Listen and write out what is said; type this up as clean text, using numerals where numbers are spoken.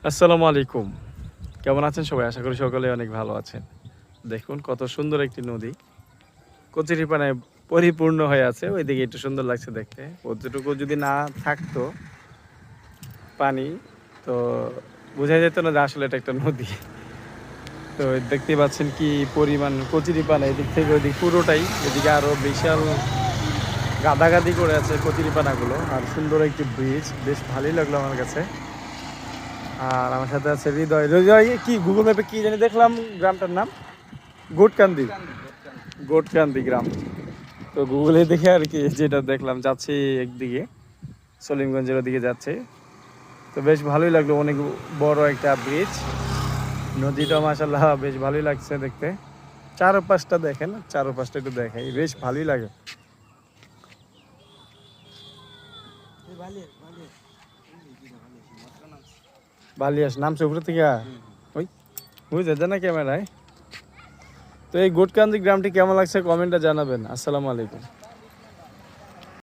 আসসালামু আলাইকুম। কেমন আছেন সবাই? আশা করি সকলে অনেক ভালো আছেন। দেখুন কত সুন্দর একটি নদী। কচুরিপানায় পরিপূর্ণ হয়ে আছে। ওইদিকে একটু সুন্দর লাগছে দেখতে। অতটুকু যদি না থাকতো পানি, তো বোঝা যেত না যে আসলে এটা একটা নদী। তো দেখতেই পাচ্ছেন কি পরিমাণ কচুরিপানা, এদিক থেকে ওইদিক পুরোটাই। এদিকে আরো বিশাল গাদাগাদি করে আছে কচুরিপানাগুলো। আর সুন্দর একটি ব্রিজ, বেশ ভালোই লাগলো আমার কাছে। আর আমার সাথে আছে হৃদয়। হৃদয় কি গুগল ম্যাপে কি জানি দেখলাম গ্রামটার নাম? গোটকান্দি। গোটকান্দি গ্রাম। তো গুগলে দেখে আর কি যেটা দেখলাম, যাচ্ছি একদিকে সলিমগঞ্জের ওদিকে যাচ্ছে। তো বেশ ভালোই লাগলো, অনেক বড় একটা ব্রিজ। নদীটা মাশাআল্লাহ বেশ ভালোই লাগছে দেখতে। চারপাশটা দেখেন, চারপাশটা একটু দেখাই, বেশ ভালোই লাগে। বালিয়াস নামছে উপরে থেকে ওই বুঝতে না ক্যামেরায়। তো এই গোটকান্দি গ্রামটি কেমন লাগছে কমেন্টে জানাবেন। আসসালামু আলাইকুম।